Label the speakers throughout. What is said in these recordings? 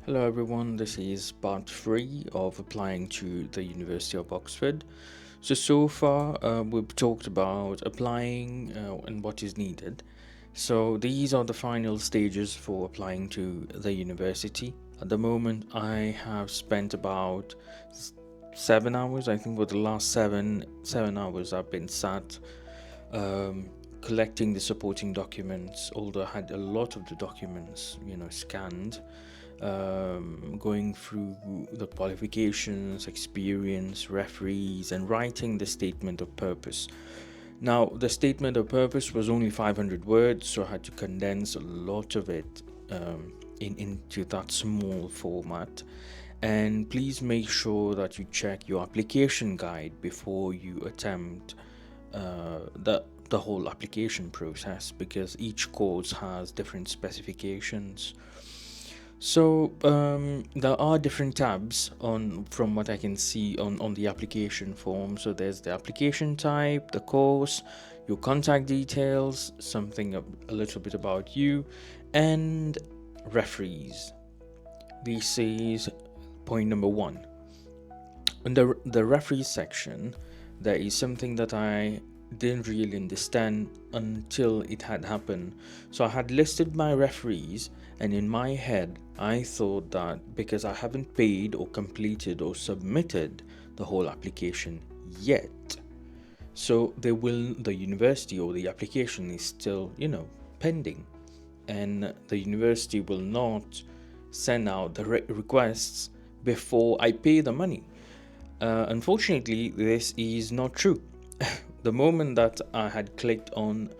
Speaker 1: Hello everyone, this is part 3 of applying to the University of Oxford. So far we've talked about applying and what is needed. So these are the final stages for applying to the university. At the moment I have spent about 7 hours. I think for the last seven hours I've been sat um, collecting the supporting documents, although I had a lot of the documents scanned, going through the qualifications, experience, referees, and writing the statement of purpose. Now, the statement of purpose was only 500 words, so I had to condense a lot of it into that small format. And please make sure that you check your application guide before you attempt the whole application process, because each course has different specifications. So there are different tabs on from what I can see on the application form. So there's the application type, the course, your contact details, something a little bit about you, and referees. This is point number 1. Under the referees section, there is something that I didn't really understand until it had happened. So I had listed my referees, and in my head, I thought that because I haven't paid or completed or submitted the whole application yet, so the university or the application is still, pending, and the university will not send out the requests before I pay the money. Unfortunately, this is not true. The moment that I had clicked on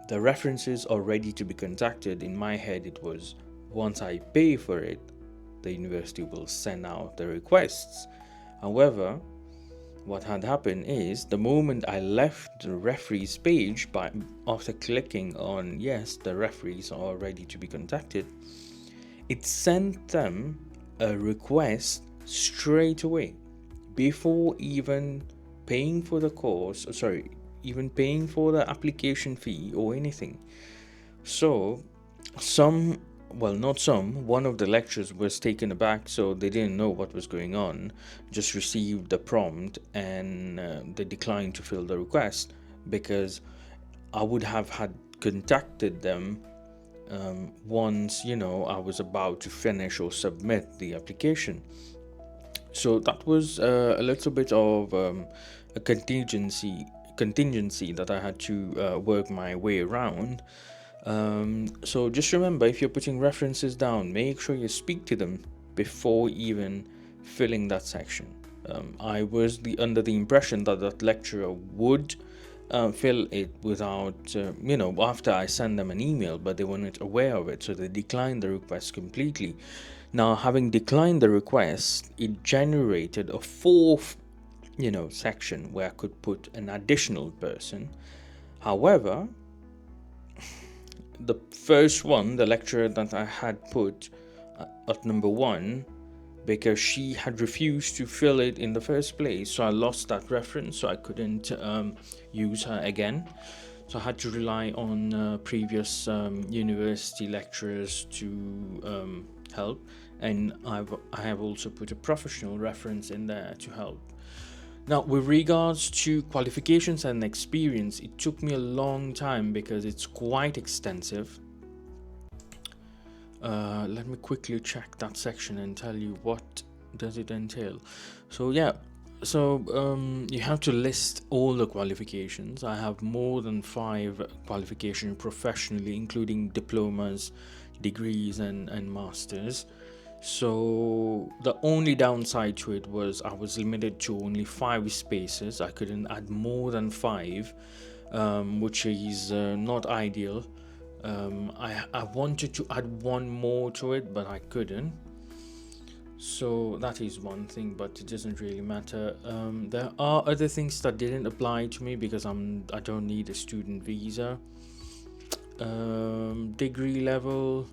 Speaker 1: the references are ready to be contacted, in my head it was once I pay for it, the university will send out the requests. However, what had happened is the moment I left the referees page after clicking on yes, the referees are ready to be contacted, it sent them a request straight away before even paying for the course, even paying for the application fee or anything. So one of the lecturers was taken aback, so they didn't know what was going on, just received the prompt, and they declined to fill the request because I would have had contacted them once I was about to finish or submit the application. So that was a little bit of a contingency that I had to work my way around. So just remember, if you're putting references down, make sure you speak to them before even filling that section. I was under the impression that that lecturer would fill it without, after I send them an email, but they weren't aware of it, so they declined the request completely. Now, having declined the request, it generated a fourth, section where I could put an additional person. However, the first one, the lecturer that I had put at number 1, because she had refused to fill it in the first place, so I lost that reference, so I couldn't use her again. So I had to rely on previous university lecturers to help, and I have also put a professional reference in there to help. Now, with regards to qualifications and experience, it took me a long time because it's quite extensive. Let me quickly check that section and tell you what does it entail. So you have to list all the qualifications. I have more than 5 qualifications professionally, including diplomas, degrees, and masters. So the only downside to it was I was limited to only 5 spaces. I couldn't add more than 5, which is not ideal. I wanted to add one more to it, but I couldn't. So that is one thing, but it doesn't really matter. There are other things that didn't apply to me because I don't need a student visa. Degree level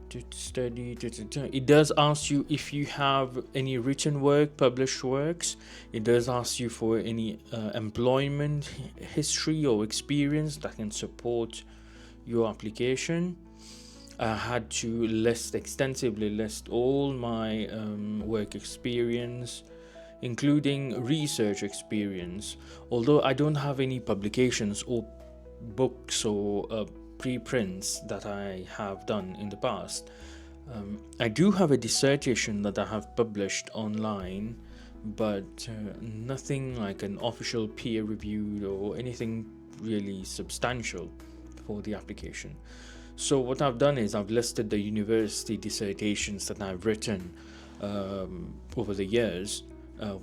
Speaker 1: to study. It does ask you if you have any written work, published works. It does ask you for any employment history or experience that can support your application. I had to extensively list all my work experience, including research experience. Although I don't have any publications or books or preprints that I have done in the past, I do have a dissertation that I have published online, but nothing like an official peer reviewed or anything really substantial for the application. So what I've done is I've listed the university dissertations that I've written over the years,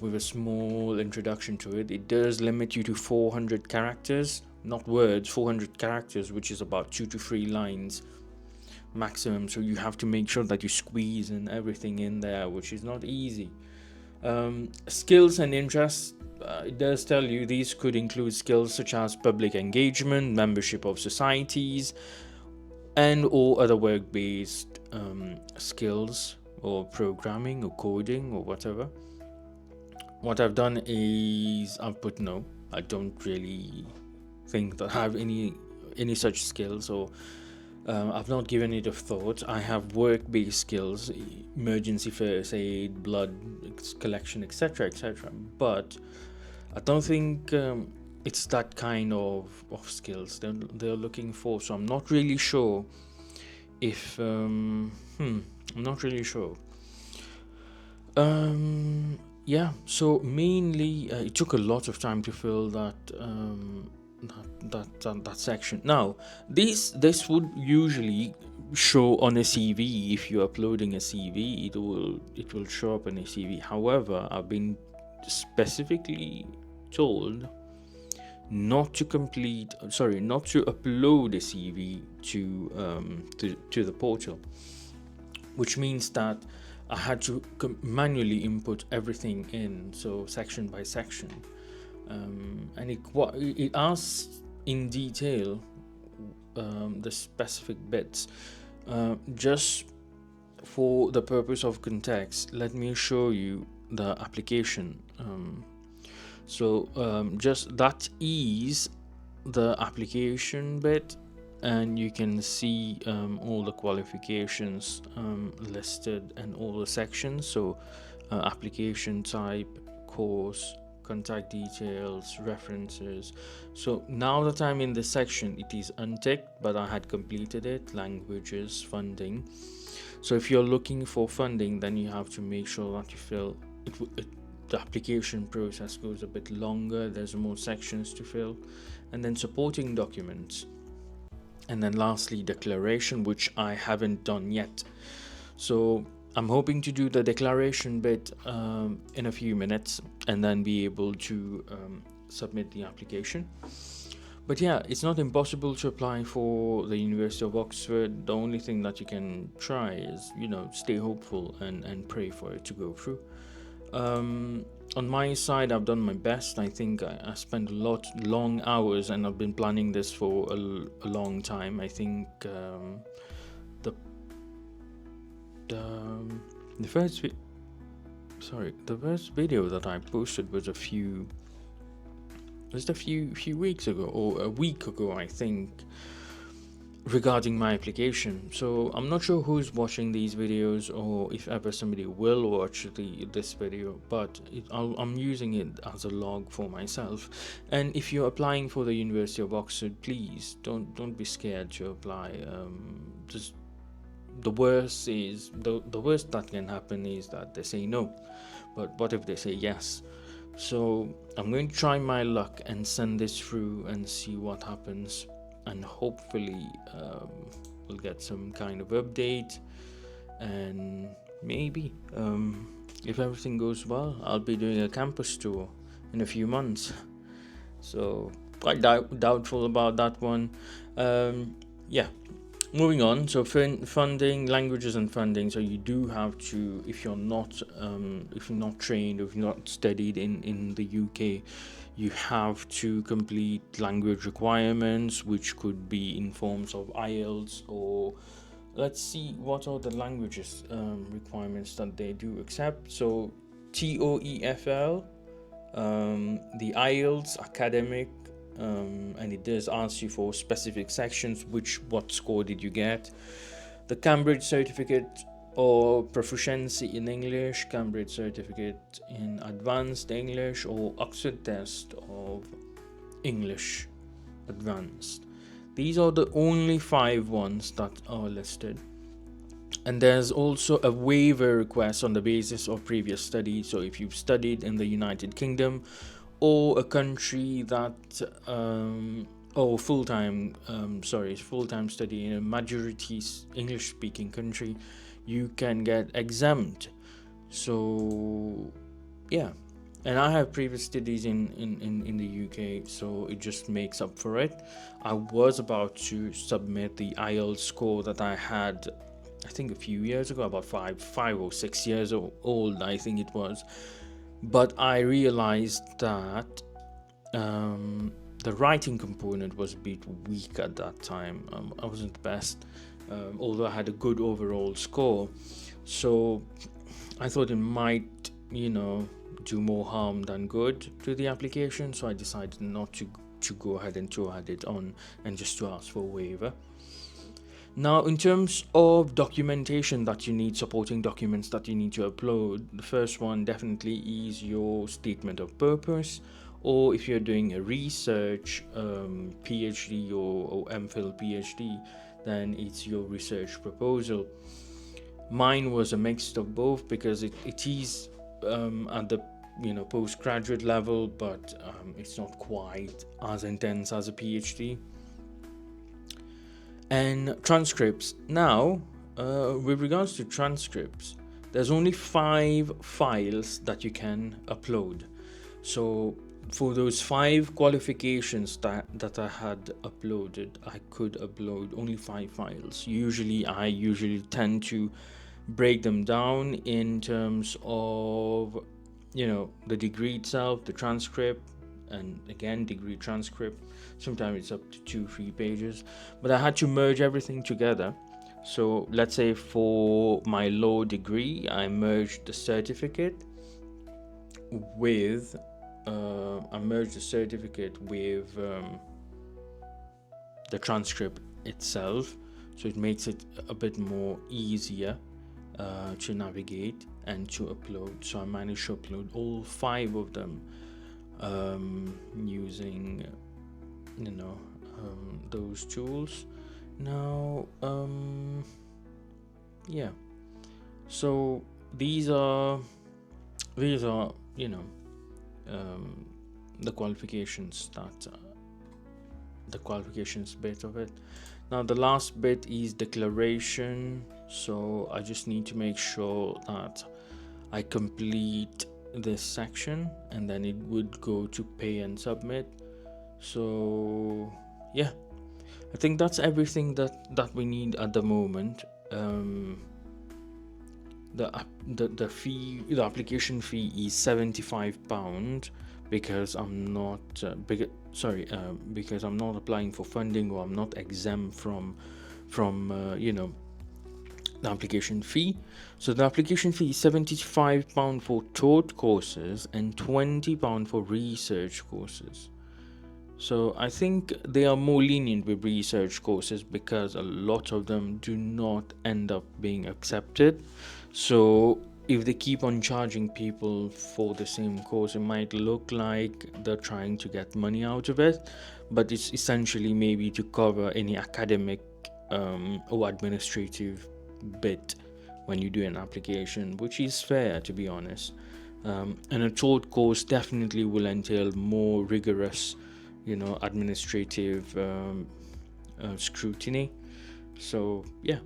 Speaker 1: with a small introduction to it. It does limit you to 400 characters, not words, 400 characters, which is about 2 to 3 lines maximum. So you have to make sure that you squeeze in everything in there, which is not easy. Skills and interests, it does tell you these could include skills such as public engagement, membership of societies, and or other work-based skills, or programming or coding or whatever. What I've done is I've put no. I don't really think that I have any such skills, or I've not given it a thought. I have work-based skills, emergency first aid, blood collection, etc., etc. But I don't think it's that kind of skills they're looking for. So I'm not really sure if I'm not really sure. Yeah. So mainly, it took a lot of time to fill that section. Now, this would usually show on a CV. If you're uploading a CV, it will show up on a CV. However, I've been specifically told not to upload a CV to the portal, which means that I had to manually input everything in, so section by section. And it asks in detail the specific bits. Just for the purpose of context, let me show you the application. Just that is the application bit, and you can see all the qualifications listed and all the sections. So application type, course, contact details, references. So now that I'm in this section, it is unticked, but I had completed it. Languages, funding. So if you're looking for funding, then you have to make sure that you fill it. The application process goes a bit longer. There's more sections to fill, and then supporting documents, and then lastly declaration, which I haven't done yet. So I'm hoping to do the declaration bit in a few minutes, and then be able to submit the application. But yeah, it's not impossible to apply for the University of Oxford. The only thing that you can try is, stay hopeful and pray for it to go through. On my side, I've done my best. I think I spent long hours, and I've been planning this for a long time. I think the first video that I posted was a few weeks ago, or a week ago, I think, regarding my application. So I'm not sure who's watching these videos, or if ever somebody will watch this video, but I'm using it as a log for myself. And if you're applying for the University of Oxford, please don't be scared to apply. Just the worst that can happen is that they say no, but what if they say yes? So I'm going to try my luck and send this through and see what happens, and hopefully we'll get some kind of update, and maybe if everything goes well, I'll be doing a campus tour in a few months. So quite doubtful about that one. Yeah, moving on. So funding, languages and funding. So you do have to, if you're not trained, if you're not studied in the UK, you have to complete language requirements, which could be in forms of IELTS, or let's see what are the languages requirements that they do accept. So TOEFL, the IELTS academic, and it does ask you for specific sections, what score did you get. the Cambridge Certificate or Proficiency in English, Cambridge Certificate in Advanced English, or Oxford Test of English Advanced. These are the only 5 ones that are listed. And there's also a waiver request on the basis of previous study. So if you've studied in the United Kingdom or a country that full-time study in a majority English speaking country, you can get exempt. So yeah, and I have previous studies in the UK, so it just makes up for it. I was about to submit the IELTS score that I had, I think a few years ago, about 5 or 6 years old, I think it was. But I realized that the writing component was a bit weak at that time. I wasn't the best, although I had a good overall score. So I thought it might, do more harm than good to the application. So I decided not to go ahead and to add it on and just to ask for a waiver. Now, in terms of documentation that you need, supporting documents that you need to upload, the first one definitely is your statement of purpose, or if you're doing a research PhD or MPhil PhD, then it's your research proposal. Mine was a mix of both because it is at the postgraduate level, but it's not quite as intense as a PhD. And transcripts. Now, with regards to transcripts, there's only 5 files that you can upload. So for those 5 qualifications that I had uploaded, I could upload only 5 files. I usually tend to break them down in terms of the degree itself, the transcript, and again degree transcript. Sometimes it's up to 2-3 pages, but I had to merge everything together. So let's say for my law degree, I merged the certificate with the transcript itself, so it makes it a bit more easier to navigate and to upload. So I managed to upload all 5 of them using those tools. Now so these are the qualifications bit of it. Now the last bit is declaration. So I just need to make sure that I complete this section, and then it would go to pay and submit. So yeah, I think that's everything that we need at the moment. The application fee is £75 because I'm not because I'm not applying for funding, or I'm not exempt from the application fee. So the application fee is £75 for taught courses and £20 for research courses. So I think they are more lenient with research courses because a lot of them do not end up being accepted. So if they keep on charging people for the same course, it might look like they're trying to get money out of it, but it's essentially maybe to cover any academic or administrative bit when you do an application, which is fair, to be honest. And a taught course definitely will entail more rigorous administrative scrutiny. So yeah,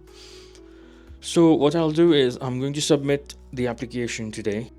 Speaker 1: so what I'll do is I'm going to submit the application today.